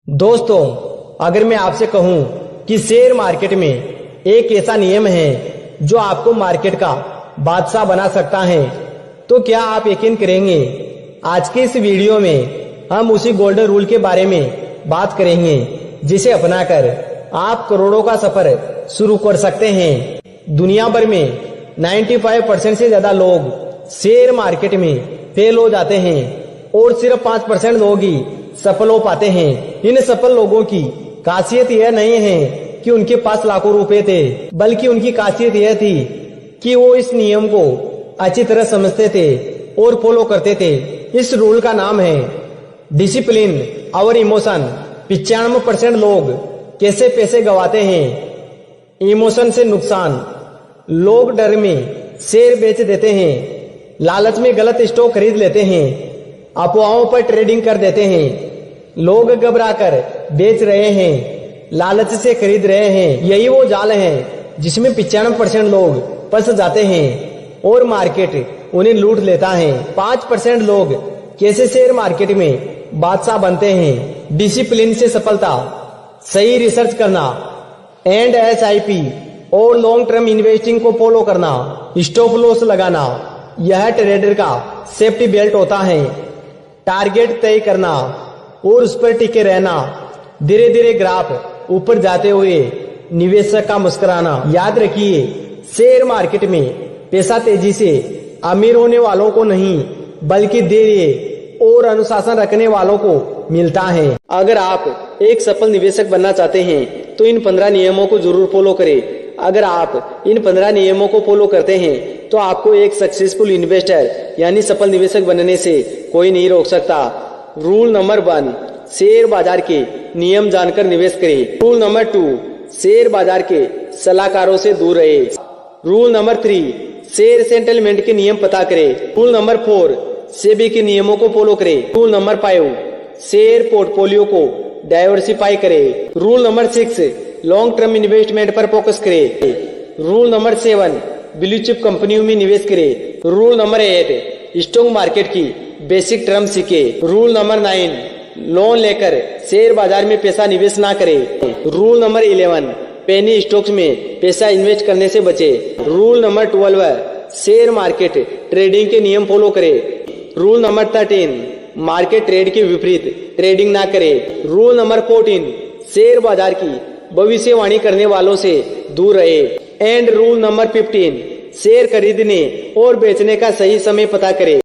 दोस्तों, अगर मैं आपसे कहूं कि शेयर मार्केट में एक ऐसा नियम है जो आपको मार्केट का बादशाह बना सकता है, तो क्या आप यकीन करेंगे? आज के इस वीडियो में हम उसी गोल्डन रूल के बारे में बात करेंगे, जिसे अपनाकर आप करोड़ों का सफर शुरू कर सकते हैं। दुनिया भर में 95% से ज्यादा लोग शेयर मार्केट में फेल हो जाते हैं और सिर्फ 5% लोग ही सफल हो पाते हैं। इन सफल लोगों की खासियत यह नहीं है कि उनके पास लाखों रुपए थे, बल्कि उनकी खासियत यह थी कि वो इस नियम को अच्छी तरह समझते थे और फॉलो करते थे। इस रूल का नाम है डिसिप्लिन और इमोशन। 95% लोग कैसे पैसे गवाते हैं? इमोशन से नुकसान। लोग डर में शेयर बेच देते हैं, लालच में गलत स्टॉक खरीद लेते हैं, अफवाहों पर ट्रेडिंग कर देते हैं। लोग घबराकर बेच रहे हैं, लालच से खरीद रहे हैं। यही वो जाल है जिसमें 95% लोग फंस जाते हैं और मार्केट उन्हें लूट लेता है। 5% लोग कैसे शेयर मार्केट में बादशाह बनते हैं? डिसिप्लिन से सफलता, सही रिसर्च करना एंड SIP और लॉन्ग टर्म इन्वेस्टिंग को फॉलो करना, स्टॉप लॉस लगाना, यह ट्रेडर का सेफ्टी बेल्ट होता है। टारगेट तय करना और उस पर टिके रहना, धीरे धीरे ग्राफ ऊपर जाते हुए निवेशक का मुस्कुराना। याद रखिए, शेयर मार्केट में पैसा तेजी से अमीर होने वालों को नहीं, बल्कि धैर्य और अनुशासन रखने वालों को मिलता है। अगर आप एक सफल निवेशक बनना चाहते हैं तो इन 15 नियमों को जरूर फॉलो करें। अगर आप इन 15 नियमों को फॉलो करते हैं तो आपको एक सक्सेसफुल इन्वेस्टर यानी सफल निवेशक बनने से कोई नहीं रोक सकता। रूल नंबर 1, शेयर बाजार के नियम जानकर निवेश करें। रूल नंबर 2, शेयर बाजार के सलाहकारों से दूर रहे। रूल नंबर 3, शेयर सेटलमेंट के नियम पता करें। रूल नंबर 4, सेबी के नियमों को फॉलो करें। रूल नंबर 5, शेयर पोर्टफोलियो को डाइवर्सिफाई करें। Rule number 6, long term investment पर फोकस करें। रूल नंबर 7, ब्लू चिप कंपनियों में निवेश करें। रूल नंबर 8, स्टॉक मार्केट की बेसिक टर्म सीखे। रूल नंबर 9, लोन लेकर शेयर बाजार में पैसा निवेश ना करें। रूल नंबर 11, पेनी स्टॉक्स में पैसा इन्वेस्ट करने से बचे। Rule number 12, share market trading के नियम फॉलो करें। रूल नंबर 13, मार्केट ट्रेड के विपरीत ट्रेडिंग ना करें। रूल नंबर 14, शेयर बाजार की भविष्यवाणी करने वालों से दूर रहे। एंड रूल नंबर 15, शेयर खरीदने और बेचने का सही समय पता करें।